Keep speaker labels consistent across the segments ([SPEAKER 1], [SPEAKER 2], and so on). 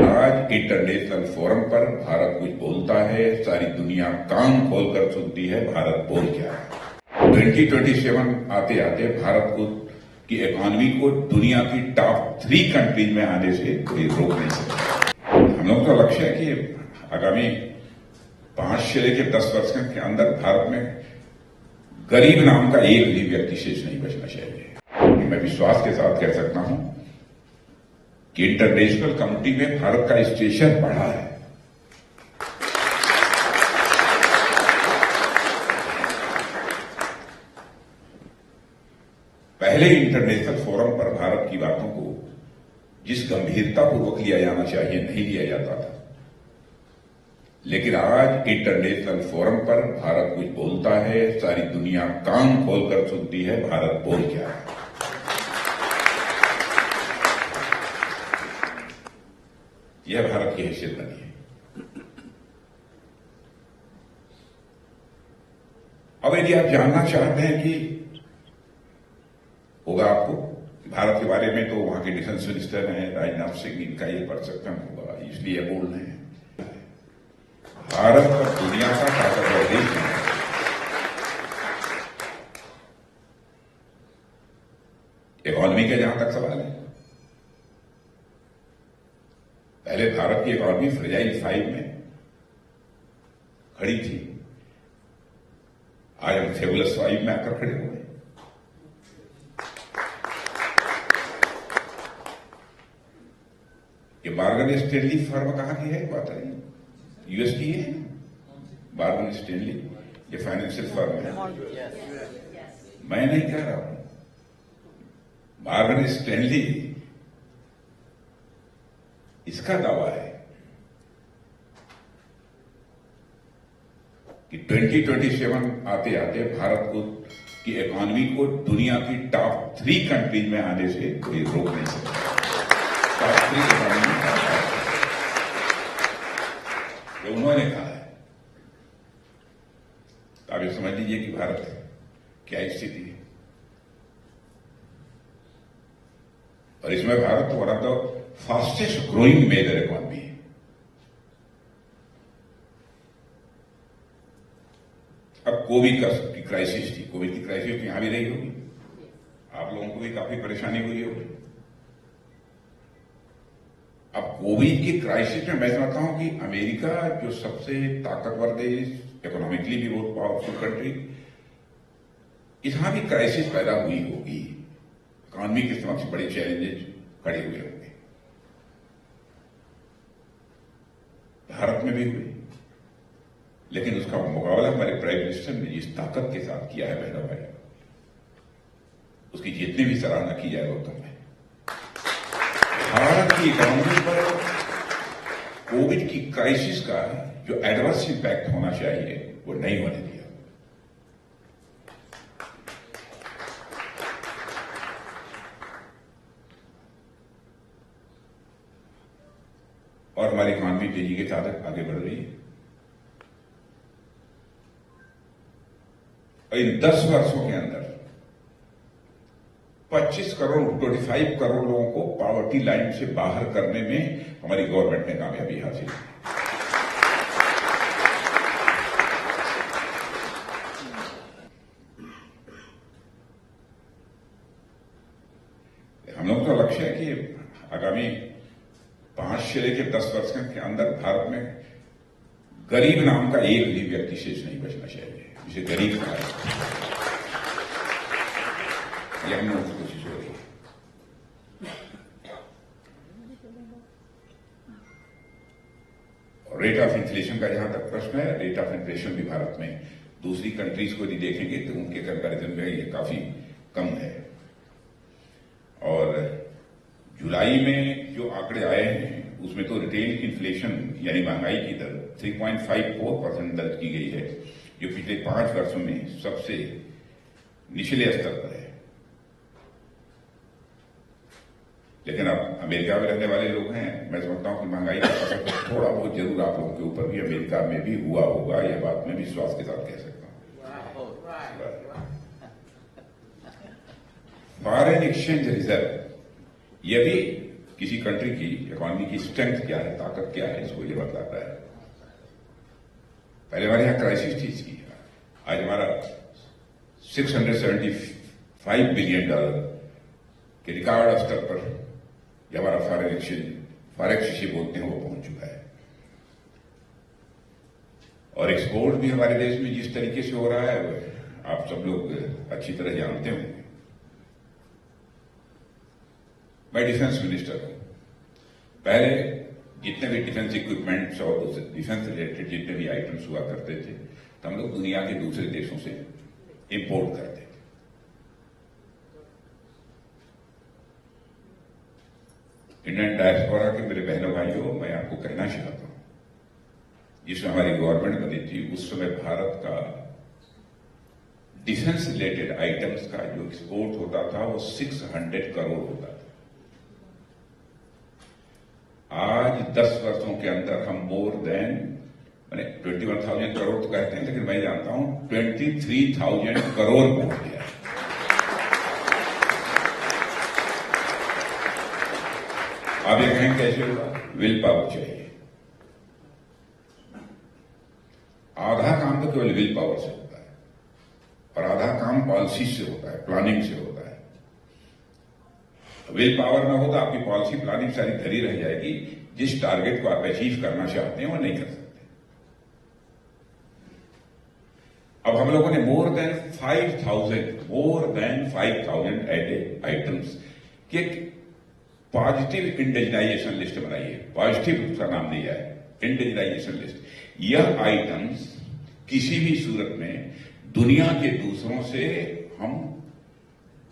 [SPEAKER 1] आज international forum पर भारत कुछ बोलता है, सारी दुनिया कान खोलकर सुनती है भारत बोल क्या है। 2027 आते आते भारत को की इकोनॉमी को दुनिया की टॉप 3 कंट्रीज में आने से कोई रोक नहीं सकता। हम लोग का लक्ष्य है कि आगामी 5 से लेकर 10 वर्ष के अंदर भारत में गरीब नाम का एक भी व्यक्ति शेष नहीं बचना चाहिए। मैं विश्वास के साथ कह सकता हूं कि इंटरनेशनल कम्युनिटी में भारत का स्टेशन बढ़ा है। पहले इंटरनेशनल फोरम पर भारत की बातों को जिस गंभीरतापूर्वक लिया जाना चाहिए नहीं लिया जाता था, लेकिन आज इंटरनेशनल फोरम पर भारत कुछ बोलता है, सारी दुनिया कान खोलकर सुनती है भारत बोल क्या है। यह भारत की हैसियत बनी है। अब यदि आप जानना चाहते हैं कि होगा आपको भारत के बारे में, तो वहां के डिफेंस मिनिस्टर हैं राजनाथ सिंह, इनका ये परसेप्शन होगा, इसलिए बोल रहे हैं। भारत और दुनिया का ताकतवर देश है। इकोनॉमी का जहां तक सवाल है, पहले भारत की इकोनॉमी फ्रेजाइल 5 में खड़ी थी, आज हम फेबुलस 5 में आकर खड़े हुए। ये मॉर्गन स्टैनली फर्म कहां की है बात है? यूएस की है मॉर्गन स्टैनली, ये फाइनेंशियल फर्म है। मैं नहीं कह रहा हूं, मॉर्गन स्टैनली इसका दावा है कि 2027 आते आते भारत को की इकोनॉमी को दुनिया की टॉप 3 कंट्रीज में आने से कोई रोक नहीं सकता। टॉप 3 इकोनॉमी में जो उन्होंने कहा है, तो आप ये समझ लीजिए कि भारत क्या स्थिति है। और इसमें Bharat one of the fastest growing major economy है। अब कोविड की क्राइसिस थी, कोविड की क्राइसिस यहां भी रही होगी, आप लोगों को भी काफी परेशानी हुई होगी। अब कोविड की क्राइसिस में मैं समझता हूं कि अमेरिका जो सबसे ताकतवर देश, इकोनॉमिकली भी बहुत पावरफुल कंट्री, यहां भी क्राइसिस पैदा हुई होगी, इकोनॉमी के समक्ष बड़े चैलेंजेस खड़े हुए होंगे। भारत में भी हुए, लेकिन उसका मुकाबला हमारे प्राइम मिनिस्टर ने जिस ताकत के साथ किया है बहना भाई, उसकी जितनी भी सराहना की जाए वो कम है। भारत की इकोनॉमी पर कोविड की क्राइसिस का जो एडवर्स इंपैक्ट होना चाहिए वो नहीं होने दिया। और हमारी इकोनॉमी तेजी के साथ आगे बढ़ रही है। और इन 10 वर्षों के अंदर 25 करोड़ लोगों को पॉवर्टी लाइन से बाहर करने में हमारी गवर्नमेंट ने कामयाबी हासिल की। हम लोग का लक्ष्य है कि आगामी 5 से लेकर 10 वर्ष के अंदर भारत में गरीब नाम का एक भी व्यक्ति शेष नहीं बचना चाहिए, जिसे गरीब कहा जाए। यह हम लोगों की कोशिश हो रही है। और रेट ऑफ इन्फ्लेशन का जहां तक प्रश्न है, रेट ऑफ इन्फ्लेशन भी भारत में दूसरी कंट्रीज को यदि देखेंगे तो उनके कंपैरिजन में ये काफी कम है। और जुलाई में जो आंकड़े आए हैं उसमें तो रिटेल इन्फ्लेशन यानी महंगाई की दर 3.54% दर्ज की गई है, जो पिछले 5 वर्षों में सबसे निचले स्तर पर है। लेकिन अब अमेरिका में रहने वाले लोग हैं, मैं समझता हूं कि महंगाई का असर थोड़ा बहुत जरूर आप लोगों के ऊपर भी अमेरिका में भी हुआ होगा, यह बात मैं विश्वास के साथ कह सकता हूं। फॉरेन एक्सचेंज रिजर्व, यह भी किसी कंट्री की इकोनॉमी की स्ट्रेंथ क्या है, ताकत क्या है, इसको ये बतलाता है। पहले हमारे यहां क्राइसिस थी इसकी। आज हमारा $675 बिलियन के रिकॉर्ड स्तर पर यह हमारा फॉरेक्स जिसे बोलते हैं वो पहुंच चुका है। और एक्सपोर्ट भी हमारे देश में जिस तरीके से हो रहा है आप सब लोग अच्छी तरह जानते होंगे। मैं डिफेंस मिनिस्टर हूं। पहले जितने भी डिफेंस इक्विपमेंट्स और डिफेंस रिलेटेड जितने भी आइटम्स हुआ करते थे तो हम लोग दुनिया के दूसरे देशों से इंपोर्ट करते थे। इंडियन डायस्पोरा के मेरे बहनों भाइयों, मैं आपको कहना चाहता हूं, जिसमें हमारी गवर्नमेंट बनी थी उस समय भारत का डिफेंस रिलेटेड आइटम्स का जो एक्सपोर्ट होता था वो 600 करोड़ होता था। आज 10 वर्षों के अंदर हम मोर देन 21,000 करोड़ तो कहते हैं, लेकिन मैं जानता हूं 23,000 करोड़ पहुंच गया है। आप ये कहें कैसे होगा? विल पावर चाहिए। आधा काम तो केवल विल पावर से होता है और आधा काम पॉलिसी से होता है, प्लानिंग से होता है। विल पावर ना हो तो आपकी पॉलिसी प्लानिंग सारी धरी रह जाएगी। जिस टारगेट को आप अचीव करना चाहते हैं वो नहीं कर सकते। अब हम लोगों ने मोर देन 5,000 आइटम्स की एक पॉजिटिव इंडिजिनाइजेशन लिस्ट बनाई है। पॉजिटिव उसका नाम दिया है, इंडिजिनाइजेशन लिस्ट। यह आइटम्स किसी भी सूरत में दुनिया के दूसरों से हम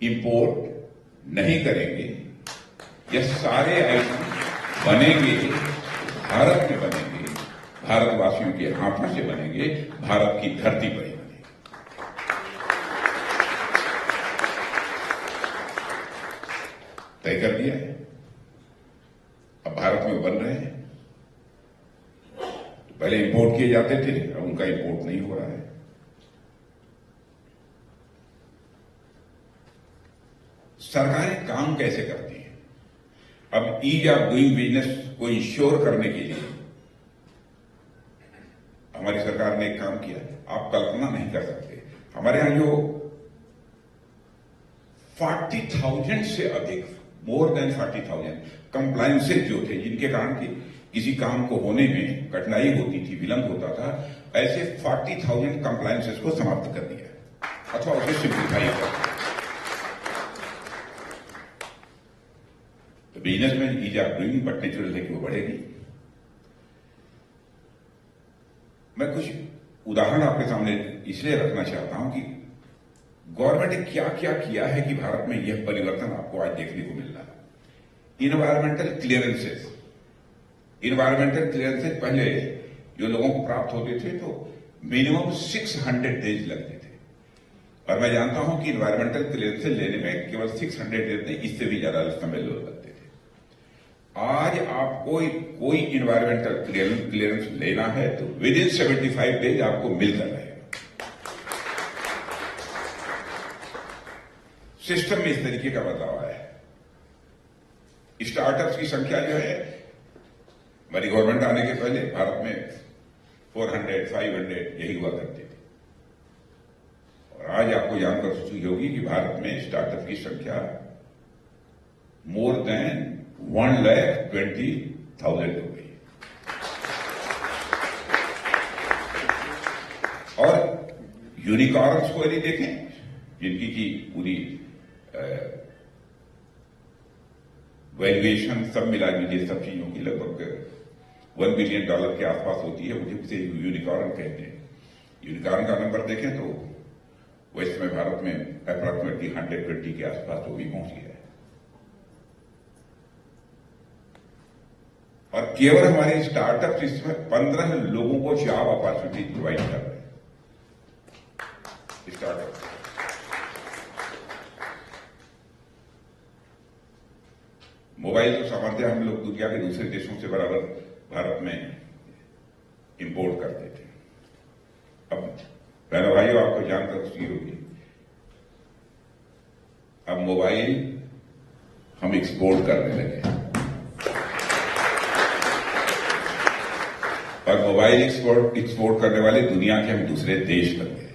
[SPEAKER 1] इंपोर्ट नहीं करेंगे। यह सारे आइटम बनेंगे, भारत में बनेंगे, भारतवासियों के हाथों से बनेंगे, भारत की धरती पर ही बनेंगे। तय कर दिया है। अब भारत में बन रहे हैं। तो पहले इंपोर्ट किए जाते थे, अब उनका इंपोर्ट नहीं हो रहा है। सरकारें काम कैसे करती हैं? अब ईज ऑफ डूइंग बिजनेस को इंश्योर करने के लिए हमारी सरकार ने एक काम किया, आप कल्पना नहीं कर सकते। हमारे यहां जो 40,000 से अधिक, मोर देन 40,000 कंप्लायंसेज जो थे, जिनके कारण कि किसी काम को होने में कठिनाई होती थी, विलंब होता था, ऐसे 40,000 कंप्लायंसेज को समाप्त कर दिया अथवा उसे सिंप्लीफाई कर दिया। तो बिजनेस में ease of doing but natural है कि वो बढ़ेगी। मैं कुछ उदाहरण आपके सामने इसलिए रखना चाहता हूं कि गवर्नमेंट ने क्या क्या किया है कि भारत में यह परिवर्तन आपको आज देखने को मिल रहा है। इन्वायरमेंटल क्लियरेंसेस पहले जो लोगों को प्राप्त होते थे तो मिनिमम 600 डेज लगते थे, और मैं जानता हूं कि इन्वायरमेंटल क्लियरेंसेस लेने में केवल 600 डेज नहीं, इससे भी ज्यादा समय लगते थे। आज आपको कोई इन्वायरमेंटल क्लियरेंस लेना है तो विद इन 75 डेज आपको मिलता रहेगा। सिस्टम में इस तरीके का बदलाव आया है। स्टार्टअप्स की संख्या जो है, हमारी गवर्नमेंट आने के पहले भारत में 400, 500 यही हुआ करते थे, और आज आपको जानकर खुशी होगी कि भारत में स्टार्टअप की संख्या मोर देन 1,20,000 हो गई। और यूनिकॉर्न्स को यदि देखें, जिनकी की पूरी वैल्यूएशन सब मिला लीजिए सब चीजों की लगभग $1 बिलियन के आसपास होती है, मुझे उसे यूनिकॉर्न कहते हैं। यूनिकॉर्न का नंबर देखें तो वो इस समय भारत में अप्रॉक्सिमेटली 120 के आसपास वो भी पहुंच गया है। और केवल हमारे स्टार्टअप इसमें 15 लोगों को जॉब अपॉर्चुनिटी प्रोवाइड कर रहे हैं। स्टार्टअप मोबाइल तो सामान्य हम लोग दुनिया के दूसरे देशों से बराबर भारत में इंपोर्ट करते थे। अब बहनों भाइयों, आपको जानकर खुशी होगी, अब मोबाइल हम एक्सपोर्ट करने लगे। और मोबाइल एक्सपोर्ट करने वाले दुनिया के हम दूसरे देश बन गए।